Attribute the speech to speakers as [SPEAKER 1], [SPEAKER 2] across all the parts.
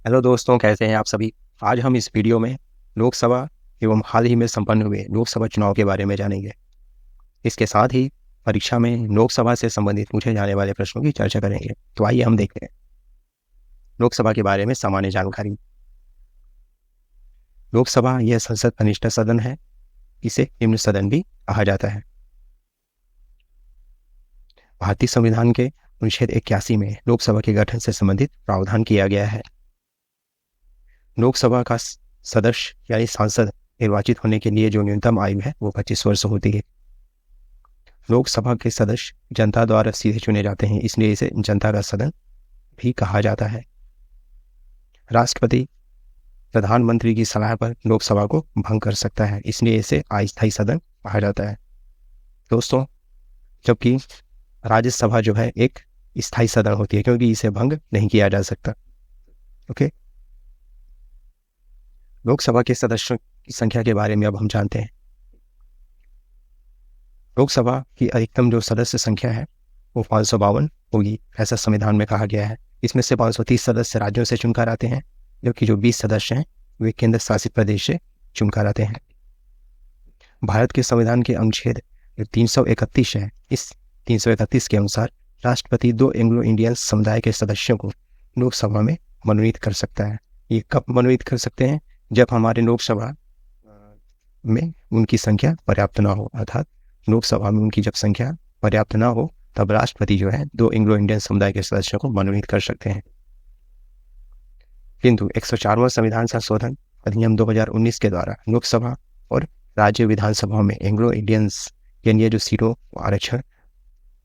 [SPEAKER 1] Hello दोस्तों, कैसे हैं आप सभी। आज हम इस वीडियो में लोकसभा एवं हाल ही में संपन्न हुए लोकसभा चुनाव के बारे में जानेंगे। इसके साथ ही परीक्षा में लोकसभा से संबंधित पूछे जाने वाले प्रश्नों की चर्चा करेंगे। तो आइए हम देखते हैं लोकसभा के बारे में सामान्य जानकारी। लोकसभा यह संसद का निष्ठा सदन है। इसे निम्न सदन भी कहा जाता है। भारतीय संविधान के अनुच्छेद 81 में लोकसभा के गठन से संबंधित प्रावधान किया गया है। लोकसभा का सदस्य यानी सांसद निर्वाचित होने के लिए जो न्यूनतम आयु है वो 25 वर्ष होती है। लोकसभा के सदस्य जनता द्वारा सीधे चुने जाते हैं, इसलिए इसे जनता का सदन भी कहा जाता है। राष्ट्रपति प्रधानमंत्री की सलाह पर लोकसभा को भंग कर सकता है, इसलिए इसे अस्थायी सदन कहा जाता है। दोस्तों, जबकि राज्यसभा जो है एक स्थायी सदन होती है, क्योंकि इसे भंग नहीं किया जा सकता। ओके, लोकसभा के सदस्यों की संख्या के बारे में अब हम जानते हैं। लोकसभा की अधिकतम जो सदस्य संख्या है वो 552 होगी, ऐसा संविधान में कहा गया है। इसमें से 530 सदस्य राज्यों से चुनकर आते हैं, जबकि जो 20 सदस्य हैं वे केंद्र शासित प्रदेश से चुनकर आते हैं। भारत के संविधान के अनुच्छेद 331 है। इस 331 के अनुसार राष्ट्रपति 2 एंग्लो इंडियन समुदाय के सदस्यों को लोकसभा में मनोनीत कर सकता है। ये कब मनोनीत कर सकते हैं? जब हमारे लोकसभा में उनकी संख्या पर्याप्त ना हो, अर्थात लोकसभा में उनकी जब संख्या पर्याप्त ना हो तब राष्ट्रपति जो है 2 एंग्लो इंडियन समुदाय के सदस्यों को मनोनीत कर सकते हैं। किंतु 104वां संविधान संशोधन अधिनियम 2019 के द्वारा लोकसभा और राज्य विधानसभाओं में एंग्लो इंडियंस के लिए जो सीटों आरक्षण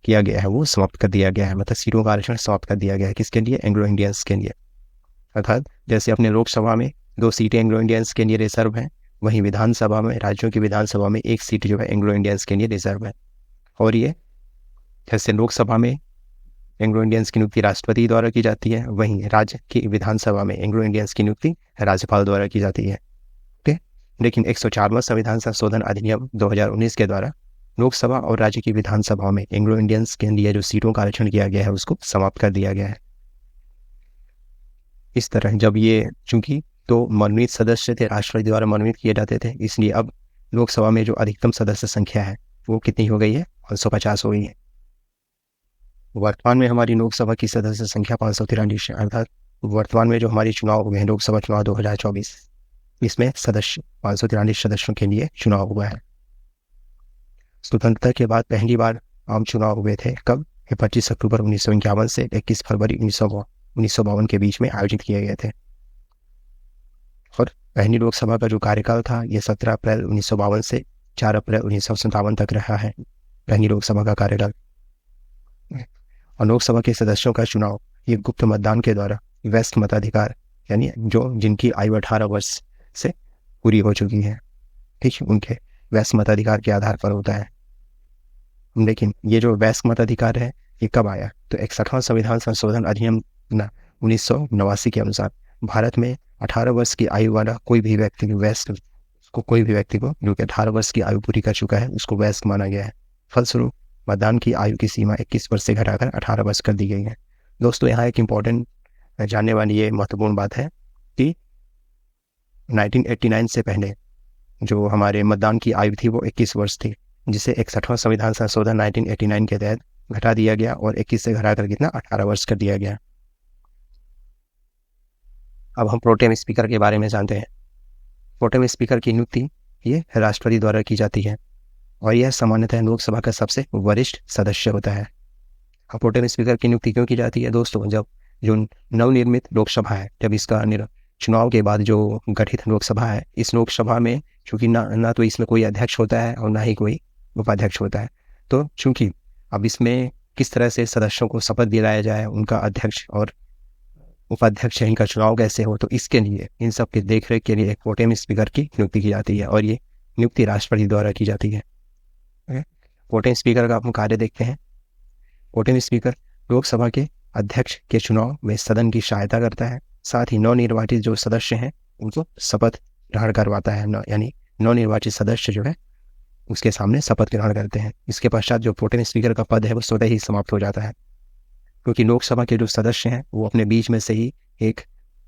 [SPEAKER 1] किया गया है वो समाप्त कर दिया गया है। मतलब सीटों का आरक्षण समाप्त कर दिया गया है। किसके लिए? एंग्लो इंडियंस के लिए। अर्थात जैसे अपने लोकसभा में 2 सीटें एंग्लो इंडियंस के लिए रिजर्व हैं, वहीं विधानसभा में, राज्यों की विधानसभा में 1 सीट जो है एंग्लो इंडियंस के लिए रिजर्व है। और ये जैसे लोकसभा में एंग्लो इंडियंस की नियुक्ति राष्ट्रपति द्वारा की जाती है, वहीं राज्य की विधानसभा में एंग्लो इंडियंस की नियुक्ति राज्यपाल द्वारा की जाती है। ठीक है, लेकिन 104वां संविधान संशोधन अधिनियम 2019 के द्वारा लोकसभा और राज्य की विधानसभाओं में एंग्लो इंडियंस के लिए जो सीटों का आरक्षण किया गया है उसको समाप्त कर दिया गया है। इस तरह जब ये चूंकि तो मनोनीत सदस्य थे, राष्ट्रपति द्वारा मनोनीत किए जाते थे, इसलिए अब लोकसभा में जो अधिकतम सदस्य संख्या है वो कितनी हो गई है? 550 हो गई है। वर्तमान में हमारी लोकसभा की सदस्य संख्या 543 है। अर्थात वर्तमान में जो हमारी चुनाव हुए हैं, लोकसभा चुनाव 2024, इसमें सदस्य 543 सदस्यों के लिए चुनाव हुआ है। स्वतंत्रता के बाद पहली बार आम चुनाव हुए थे। कब? 25 अक्टूबर 1951 से 21 फरवरी 1952 के बीच में आयोजित किए गए थे। और पहली लोकसभा का जो कार्यकाल था ये 17 अप्रैल 1952 से 4 अप्रैल 1957 तक रहा है, पहली लोकसभा का कार्यकाल। और लोकसभा के सदस्यों का चुनाव ये गुप्त मतदान के द्वारा वयस्क मताधिकार यानी जो जिनकी आयु 18 वर्ष से पूरी हो चुकी है, ठीक है, उनके वयस्क मताधिकार के आधार पर होता है। लेकिन ये जो वयस्क मताधिकार है ये कब आया? तो 61वां संविधान संशोधन अधिनियम 1989 के अनुसार भारत में 18 वर्ष की आयु वाला कोई भी व्यक्ति वयस्क कोई भी व्यक्ति को जो कि 18 वर्ष की आयु पूरी कर चुका है उसको वयस्क माना गया है। फलस्वरूप मतदान की आयु की सीमा 21 वर्ष से घटाकर 18 वर्ष कर दी गई है। दोस्तों, यहाँ एक इम्पोर्टेंट जानने वाली ये महत्वपूर्ण बात है कि 1989 से पहले जो हमारे मतदान की आयु थी वो 21 वर्ष थी, जिसे 61वां संविधान संशोधन 1989 के तहत घटा दिया गया और 21 से घटाकर कितना 18 वर्ष कर दिया गया। अब हम प्रोटेम स्पीकर के बारे में जानते हैं। प्रोटेम स्पीकर की नियुक्ति ये राष्ट्रपति द्वारा की जाती है और यह सामान्यतः लोकसभा का सबसे वरिष्ठ सदस्य होता है। अब प्रोटेम स्पीकर की नियुक्ति क्यों की जाती है? दोस्तों, जब जो नवनिर्मित लोकसभा है, जब इसका चुनाव के बाद जो गठित लोकसभा है, इस लोकसभा में चूंकि ना तो इसमें कोई अध्यक्ष होता है और ना ही कोई उपाध्यक्ष होता है, तो चूंकि अब इसमें किस तरह से सदस्यों को शपथ दिलाया जाए, उनका अध्यक्ष और उपाध्यक्ष इनका चुनाव कैसे हो, तो इसके लिए इन सब के देखरेख के लिए एक प्रोटेम स्पीकर की नियुक्ति की जाती है और ये नियुक्ति राष्ट्रपति द्वारा की जाती है। प्रोटेम स्पीकर का हम कार्य देखते हैं। प्रोटेम स्पीकर लोकसभा के अध्यक्ष के चुनाव में सदन की सहायता करता है, साथ ही नवनिर्वाचित जो सदस्य हैं उनको शपथ ग्रहण करवाता है, यानी नवनिर्वाचित सदस्य जो है उसके सामने शपथ ग्रहण करते हैं। इसके पश्चात जो प्रोटेम स्पीकर का पद है वो स्वतः ही समाप्त हो जाता है, क्योंकि लोकसभा के जो सदस्य हैं वो अपने बीच में से ही एक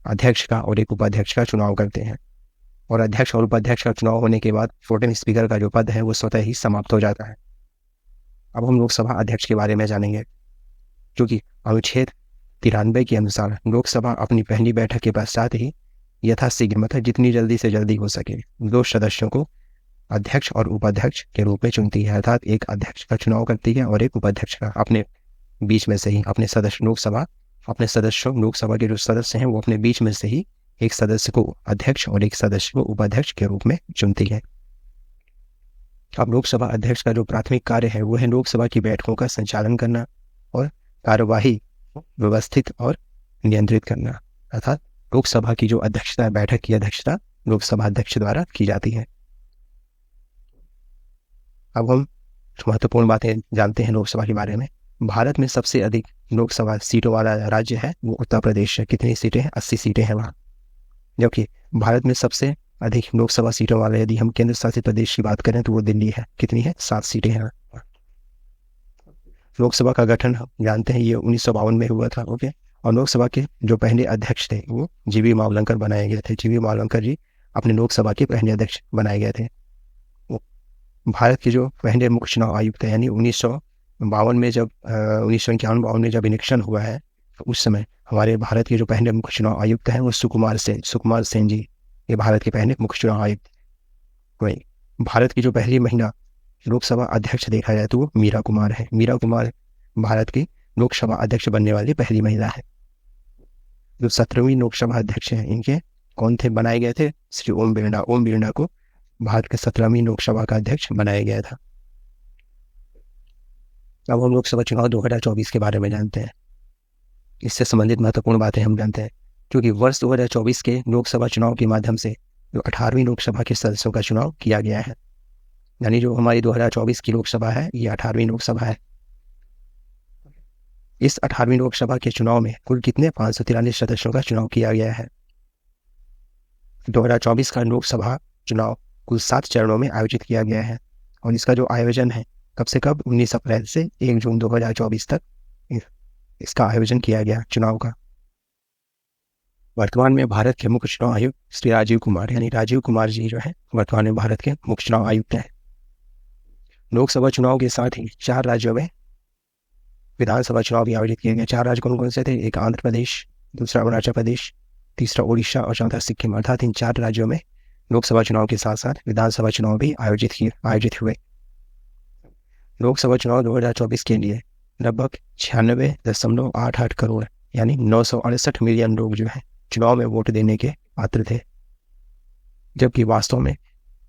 [SPEAKER 1] अध्यक्ष का और एक उपाध्यक्ष का चुनाव करते हैं, और अध्यक्ष और उपाध्यक्ष का चुनाव होने के बाद प्रोटेम स्पीकर का जो पद है वो स्वतः ही समाप्त हो जाता है। अब हम लोकसभा अध्यक्ष के बारे में जानेंगे, क्योंकि अनुच्छेद 93 के अनुसार लोकसभा अपनी पहली बैठक के पश्चात ही यथाशीघ्र, मतलब जितनी जल्दी से जल्दी हो सके, 2 सदस्यों को अध्यक्ष और उपाध्यक्ष के रूप में चुनती है। अर्थात एक अध्यक्ष का चुनाव करती है और एक उपाध्यक्ष का, अपने बीच में से ही अपने सदस्य लोकसभा के जो सदस्य हैं वो अपने बीच में से ही एक सदस्य को अध्यक्ष और एक सदस्य को उपाध्यक्ष के रूप में चुनती है। अब लोकसभा अध्यक्ष का जो प्राथमिक कार्य है वो है लोकसभा की बैठकों का संचालन करना और कार्यवाही व्यवस्थित और नियंत्रित करना। अर्थात लोकसभा की जो अध्यक्षता है, बैठक की अध्यक्षता लोकसभा अध्यक्ष द्वारा की जाती है। अब हम महत्वपूर्ण बातें जानते हैं लोकसभा के बारे में। भारत में सबसे अधिक लोकसभा सीटों वाला राज्य है वो उत्तर प्रदेश है। कितनी सीटें हैं? 80 सीटें हैं वहाँ। जबकि भारत में सबसे अधिक लोकसभा सीटों वाले, यदि हम केंद्र शासित प्रदेश की बात करें तो वो दिल्ली है। कितनी है? 7 सीटें हैं। लोकसभा का गठन हम जानते हैं, ये 1952 में हुआ था। ओके। और लोकसभा के जो पहले अध्यक्ष थे वो जीवी मावलंकर बनाए गए थे। जीवी मावलंकर जी अपने लोकसभा के पहले अध्यक्ष बनाए गए थे। भारत के जो पहले मुख्य चुनाव आयुक्त है, यानी 1952 में जब 1951-52 में जब इलेक्शन हुआ है, तो उस समय हमारे भारत के जो पहले मुख्य चुनाव आयुक्त हैं वो सुकुमार सेन जी, ये भारत के पहले मुख्य चुनाव आयुक्त। वही भारत की जो पहली महिला लोकसभा अध्यक्ष देखा जाए तो वो मीरा कुमार है। मीरा कुमार भारत की लोकसभा अध्यक्ष बनने वाली पहली महिला है। जो 17वीं लोकसभा अध्यक्ष हैं, इनके कौन थे? बनाए गए थे श्री ओम बिरला। ओम बिरला को भारत के 17वीं लोकसभा का अध्यक्ष बनाया गया था। अब हम लोकसभा चुनाव 2024 के बारे में जानते हैं। इससे संबंधित महत्वपूर्ण बातें हम जानते हैं, क्योंकि वर्ष 2024 के लोकसभा चुनाव के माध्यम से जो 18वीं लोकसभा के सदस्यों का चुनाव किया गया है। यानी जो हमारी 2024 की लोकसभा है ये 18वीं लोकसभा है। इस 18वीं लोकसभा के चुनाव में कुल कितने? 543 सदस्यों का चुनाव किया गया है। 2024 का लोकसभा चुनाव कुल 7 चरणों में आयोजित किया गया है, और इसका जो आयोजन है कब से कब? 19 अप्रैल से 1 जून 2024 तक इसका आयोजन किया गया चुनाव का। वर्तमान में भारत के मुख्य चुनाव आयुक्त श्री राजीव कुमार, यानी राजीव कुमार जी जो है वर्तमान में भारत के मुख्य चुनाव आयुक्त हैं। लोकसभा चुनाव के साथ ही 4 राज्यों में विधानसभा चुनाव भी आयोजित किए गए। 4 राज्य कौन कौन से थे? एक आंध्र प्रदेश, दूसरा अरुणाचल प्रदेश, तीसरा उड़ीसा और चौथा सिक्किम। अर्थात इन 4 राज्यों में लोकसभा चुनाव के साथ साथ विधानसभा चुनाव भी आयोजित हुए। लोकसभा चुनाव 2024 के लिए लगभग 96.88 करोड़ यानी 968 मिलियन लोग जो है चुनाव में वोट देने के पात्र थे। जबकि वास्तव में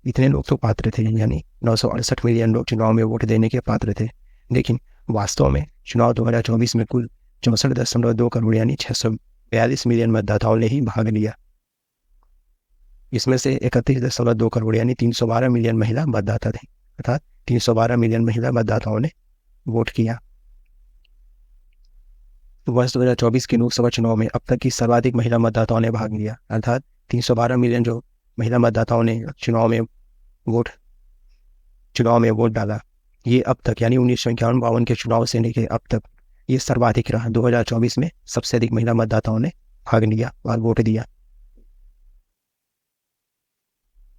[SPEAKER 1] इतने लोग तो पात्र थे, यानी 968 मिलियन लोग चुनाव में वोट देने के पात्र थे, लेकिन वास्तव में चुनाव 2024 में कुल 64.2 करोड़ यानी 642 मिलियन मतदाताओं ने ही भाग लिया। इसमें से 31.2 करोड़ यानी 312 मिलियन महिला मतदाता थे। अर्थात 312 मिलियन महिला मतदाताओं ने वोट किया। वर्ष 2024 के लोकसभा चुनाव में अब तक की सर्वाधिक महिला मतदाताओं ने भाग लिया। अर्थात 312 मिलियन जो महिला मतदाताओं ने चुनाव में वोट डाला, ये अब तक यानी 1951-52 के चुनाव से लेकर अब तक ये सर्वाधिक रहा। 2024 में सबसे अधिक महिला मतदाताओं ने भाग लिया और वोट दिया।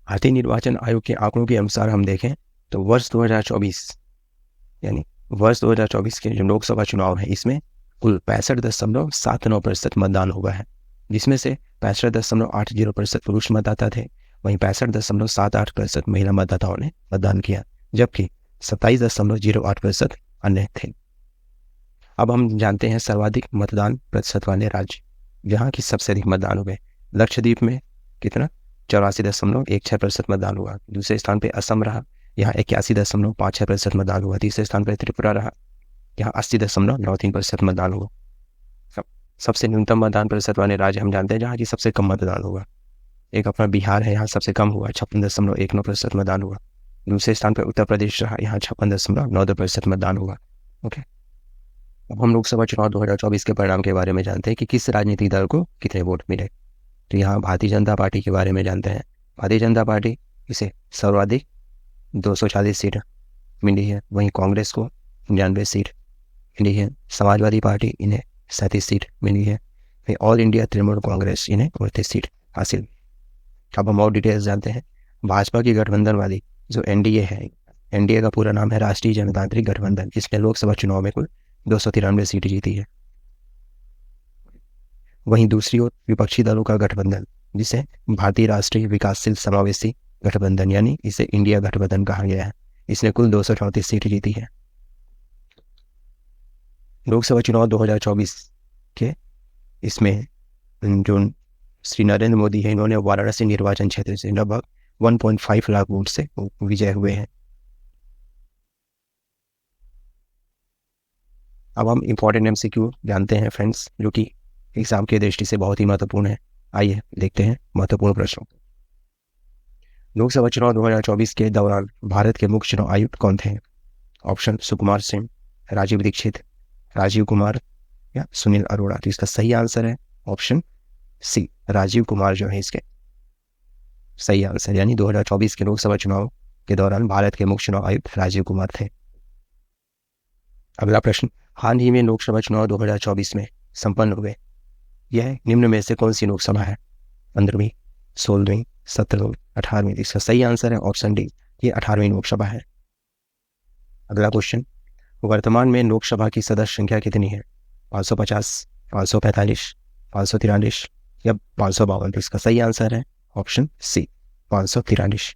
[SPEAKER 1] भारतीय निर्वाचन आयोग के आंकड़ों के अनुसार हम देखें तो वर्ष 2024 के जो लोकसभा चुनाव है इसमें कुल 65.79% मतदान हुआ है, जिसमें से 65.80% पुरुष मतदाता थे, वहीं 65.78% महिला मतदाताओं ने मतदान किया, जबकि 27.08% अन्य थे। अब हम जानते हैं सर्वाधिक मतदान प्रतिशत वाले राज्य, जहाँ की सबसे अधिक मतदान हुए। लक्षद्वीप में कितना? 84.16% मतदान हुआ। दूसरे स्थान पे असम रहा, यहाँ 81.56% मतदान हुआ। तीसरे स्थान पर त्रिपुरा रहा, यहाँ 80.93% मतदान हुआ। सबसे न्यूनतम मतदान प्रतिशत वाले राज्य हम जानते हैं जहाँ की सबसे कम मतदान हुआ। एक अपना बिहार है, यहाँ सबसे कम हुआ, 56.19% मतदान हुआ। दूसरे स्थान पर उत्तर प्रदेश रहा, यहाँ 56.92% मतदान हुआ। ओके, अब हम लोकसभा चुनाव 2024 के परिणाम के बारे में जानते हैं कि किस राजनीतिक दल को कितने वोट मिले। तो यहाँ भारतीय जनता पार्टी के बारे में जानते हैं। भारतीय जनता पार्टी इसे सर्वाधिक 240 सीट मिली है, वहीं कांग्रेस को 99 सीट मिली है। समाजवादी पार्टी इन्हें 37 सीट मिली है। ऑल इंडिया तृणमूल कांग्रेस इन्हें 29 सीट हासिल। अब हम और डिटेल्स जानते हैं। भाजपा की गठबंधन वाली जो एनडीए है, एनडीए का पूरा नाम है राष्ट्रीय जनतांत्रिक गठबंधन, इसने लोकसभा चुनाव में कुल 293 सीट जीती है। वहीं दूसरी ओर विपक्षी दलों का गठबंधन, जिसे भारतीय राष्ट्रीय विकासशील समावेशी गठबंधन यानी इसे इंडिया गठबंधन कहा गया है, इसने कुल 234 सीट जीती है। लोकसभा चुनाव 2024 के इसमें जो श्री नरेंद्र मोदी है, इन्होंने वाराणसी निर्वाचन क्षेत्र से लगभग 1.5 लाख वोट से विजय हुए हैं। अब हम इंपॉर्टेंट एमसीक्यू जानते हैं फ्रेंड्स, जो कि एग्जाम की दृष्टि से बहुत ही महत्वपूर्ण है। आइए देखते हैं महत्वपूर्ण प्रश्नों। लोकसभा चुनाव 2024 के दौरान भारत के मुख्य चुनाव आयुक्त कौन थे? ऑप्शन सुकुमार सिंह, राजीव दीक्षित, राजीव कुमार या सुनील अरोड़ा। तो इसका सही आंसर है ऑप्शन सी, राजीव कुमार जो है इसके सही आंसर, यानी 2024 के लोकसभा चुनाव के दौरान भारत के मुख्य चुनाव आयुक्त राजीव कुमार थे। अगला प्रश्न, हाल ही में लोकसभा चुनाव 2024 में संपन्न हुए यह निम्न में से कौन सी लोकसभा है? 15वीं, 16वीं, 17वीं, 18वीं। इसका सही आंसर है ऑप्शन डी, ये 18वीं लोकसभा है। अगला क्वेश्चन, वर्तमान में लोकसभा की सदस्य संख्या कितनी है? 550, 545, 543 या 552। तो इसका सही आंसर है ऑप्शन सी, 543।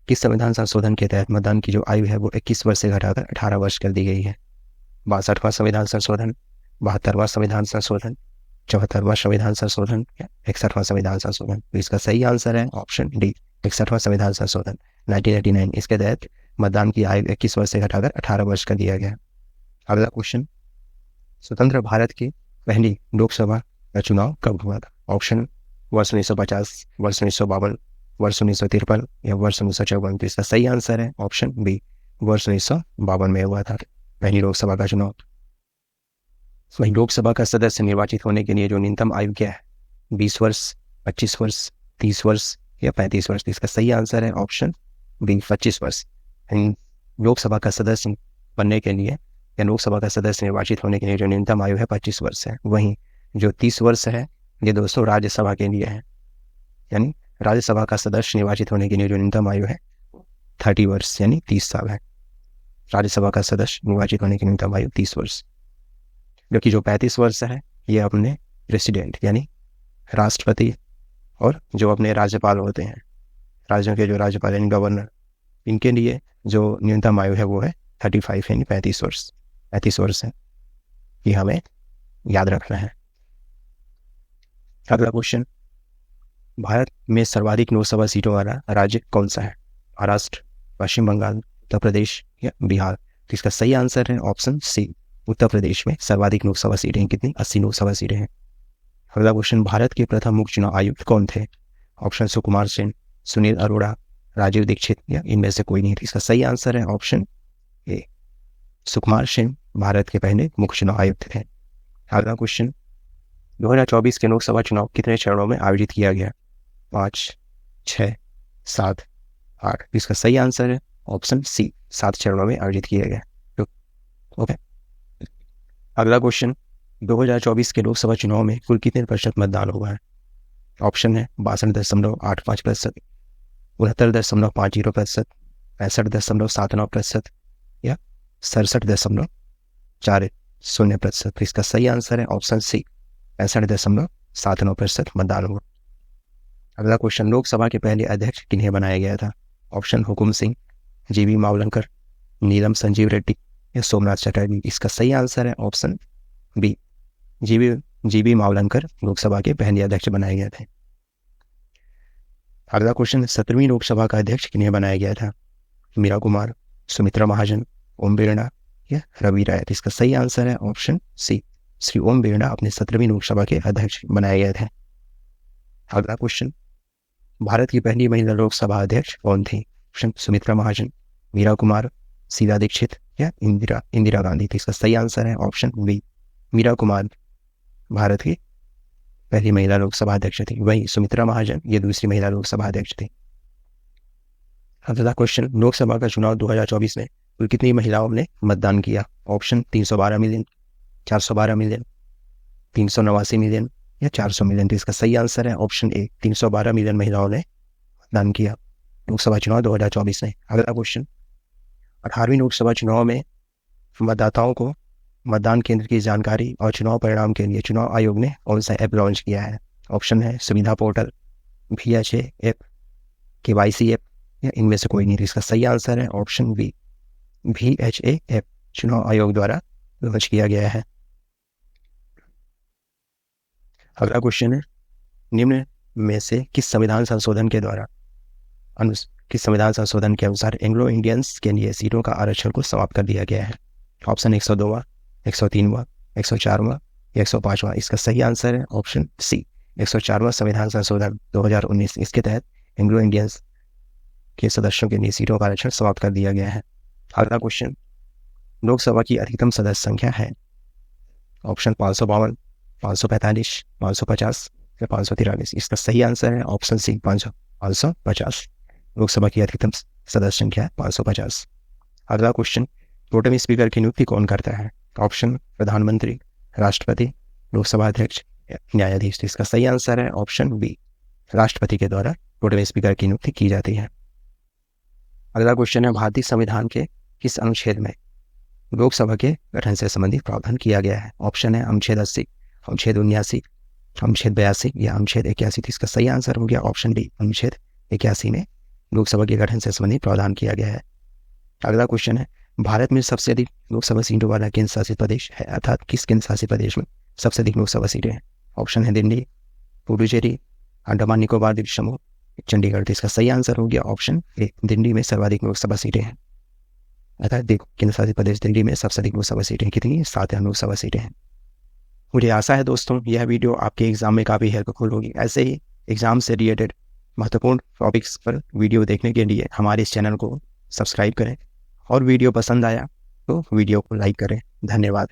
[SPEAKER 1] किस संविधान संशोधन के तहत मतदान की जो आयु है वो 21 वर्ष से घटाकर 18 वर्ष कर दी गई है? 62वां संविधान संशोधन, 72वां संविधान संशोधन, 74वां संविधान संशोधन या 61वां संविधान संशोधन। तो इसका सही आंसर है ऑप्शन डी, 61वां संविधान संशोधन 1989। इसके तहत मतदान की आयु 21 वर्ष से घटाकर 18 वर्ष कर दिया गया। अगला क्वेश्चन, स्वतंत्र भारत की पहली लोकसभा का चुनाव कब हुआ था? ऑप्शन वर्ष 1950, वर्ष 1952, वर्ष 1953 या वर्ष 1954। तो इसका सही आंसर है ऑप्शन बी, वर्ष 1952 में हुआ था पहली लोकसभा का चुनाव। वहीं लोकसभा का सदस्य निर्वाचित होने के लिए जो न्यूनतम आयु क्या है? 20 वर्ष, 25 वर्ष, 30 वर्ष या 35 वर्ष। तो इसका सही आंसर है ऑप्शन बी, 25 वर्ष। लोकसभा का सदस्य बनने के लिए या लोकसभा का सदस्य निर्वाचित होने के लिए जो न्यूनतम आयु है 25 वर्ष है। वहीं जो 30 वर्ष है ये दोस्तों राज्यसभा के लिए है, यानी राज्यसभा का सदस्य निर्वाचित होने के लिए जो न्यूनतम आयु है 30 वर्ष यानी 30 साल है। राज्यसभा का सदस्य निर्वाचित होने की न्यूनतम आयु 30 वर्ष, जबकि जो 35 वर्ष है ये अपने प्रेसिडेंट यानी राष्ट्रपति और जो अपने राज्यपाल होते हैं, राज्यों के जो राज्यपाल यानी गवर्नर, इनके लिए जो न्यूनतम आयु है वो है 35 यानी 35 वर्ष। 35 वर्ष है, ये हमें याद रखना है। अगला क्वेश्चन, भारत में सर्वाधिक लोकसभा सीटों वाला राज्य कौन सा है? महाराष्ट्र, पश्चिम बंगाल, उत्तर प्रदेश या बिहार। तो इसका सही आंसर है ऑप्शन सी, उत्तर प्रदेश में सर्वाधिक लोकसभा सीटें कितनी? 80 लोकसभा सीटें हैं। अगला क्वेश्चन, भारत के प्रथम मुख्य चुनाव आयुक्त कौन थे? ऑप्शन सुकुमार सिंह, सुनील अरोड़ा, राजीव दीक्षित या इनमें से कोई नहीं। इसका सही आंसर है ऑप्शन ए, सुकुमार सिंह भारत के पहले मुख्य चुनाव आयुक्त थे। अगला क्वेश्चन, 2024 के लोकसभा चुनाव कितने चरणों में आयोजित किया गया? 5, 6, 7, 8। इसका सही आंसर है ऑप्शन सी, 7 चरणों में आयोजित किया गया। ओके। अगला क्वेश्चन, 2024 के लोकसभा चुनाव में कुल कितने प्रतिशत मतदान हुआ है? ऑप्शन है 62.85%, 69.50%, 65.79% या 67.40%। तो इसका सही आंसर है ऑप्शन सी, 65.79% मतदान हुआ। अगला क्वेश्चन, लोकसभा के पहले अध्यक्ष किन्हें बनाया गया था? ऑप्शन हुकुम सिंह, जीबी मावलंकर, नीलम संजीव रेड्डी या सोमनाथ चटर्जी। इसका सही आंसर है option B, GB Mavalankar Lok Sabha के पहले अध्यक्ष बनाए गए थे। अगला क्वेश्चन, 17वीं लोकसभा का अध्यक्ष किन्हें बनाया गया था? मीरा कुमार, सुमित्रा महाजन, ओम बिरला या रवि राय। इसका सही आंसर है ऑप्शन सी, श्री ओम बिरला अपने 17वीं लोकसभा के अध्यक्ष बनाए गए थे। अगला क्वेश्चन, भारत की पहली महिला लोकसभा अध्यक्ष कौन थी? ऑप्शन सुमित्रा महाजन, मीरा कुमार, शीला दीक्षित या इंदिरा गांधी। इसका सही आंसर है ऑप्शन बी, मीरा कुमार भारत की पहली महिला लोकसभा अध्यक्ष थी। वहीं सुमित्रा महाजन ये दूसरी महिला लोकसभा अध्यक्ष थी। अगला क्वेश्चन, लोकसभा का चुनाव 2024 में कुल कितनी महिलाओं ने मतदान किया? ऑप्शन 312 मिलियन, 412 मिलियन, 389 मिलियन या 400 मिलियन। तो इसका सही आंसर है ऑप्शन ए, 312 मिलियन महिलाओं ने मतदान किया लोकसभा चुनाव 2024 में। अगला क्वेश्चन, 18वीं लोकसभा चुनाव में मतदाताओं को मतदान केंद्र की जानकारी और चुनाव परिणाम के लिए चुनाव आयोग ने कौन सा ऐप लॉन्च किया है? ऑप्शन है सुविधा portal, VHA app, KYC app या इनमें से कोई नहीं। तो इसका सही आंसर है ऑप्शन बी, VHA ऐप चुनाव आयोग द्वारा लॉन्च किया गया है। अगला क्वेश्चन है, निम्न में से किस संविधान संशोधन के अनुसार एंग्लो इंडियंस के लिए सीटों का आरक्षण को समाप्त कर दिया गया है? ऑप्शन 102वां, 103वां, 104वां या 105वां। इसका सही आंसर है ऑप्शन सी, 104वां संविधान संशोधन 2019। इसके तहत एंग्लो इंडियंस के सदस्यों के लिए सीटों का आरक्षण समाप्त कर दिया गया है। अगला क्वेश्चन, लोकसभा की अधिकतम सदस्य संख्या है? ऑप्शन 552, 545, 550 या 543। इसका सही आंसर है ऑप्शन सी, 550। लोकसभा की अधिकतम सदस्य संख्या है 550। अगला क्वेश्चन, प्रोटेम स्पीकर की नियुक्ति कौन करता है? ऑप्शन प्रधानमंत्री, राष्ट्रपति, लोकसभा अध्यक्ष, न्यायाधीश। इसका सही आंसर है ऑप्शन बी, राष्ट्रपति के द्वारा प्रोटेम स्पीकर की नियुक्ति की जाती है। अगला क्वेश्चन है, भारतीय संविधान के किस अनुच्छेद में लोकसभा के गठन से संबंधित प्रावधान किया गया है? ऑप्शन है अनुच्छेद 80, अनुच्छेद 79, अनुच्छेद 82 या अनुच्छेद 81। तो इसका सही आंसर हो गया ऑप्शन डी, अनुच्छेद 81 में लोकसभा के गठन से संबंधित प्रावधान किया गया है। अगला क्वेश्चन है, भारत में सबसे अधिक लोकसभा सीटों वाला केंद्र शासित प्रदेश है, अर्थात किस केंद्र शासित प्रदेश में सबसे अधिक लोकसभा सीटें हैं? ऑप्शन है दिल्ली, पुडुचेरी, अंडमान निकोबार द्वीप समूह, चंडीगढ़। तो इसका सही आंसर हो गया ऑप्शन ए, दिल्ली में सर्वाधिक लोकसभा सीटें हैं, अर्थात केंद्र शासित प्रदेश दिल्ली में सबसे अधिक लोकसभा सीटें कितनी? 7 लोकसभा सीटें हैं। मुझे आशा है दोस्तों यह वीडियो आपके एग्जाम में काफ़ी हेल्पफुल होगी। ऐसे ही एग्जाम से रिलेटेड महत्वपूर्ण टॉपिक्स पर वीडियो देखने के लिए हमारे इस चैनल को सब्सक्राइब करें और वीडियो पसंद आया तो वीडियो को लाइक करें। धन्यवाद।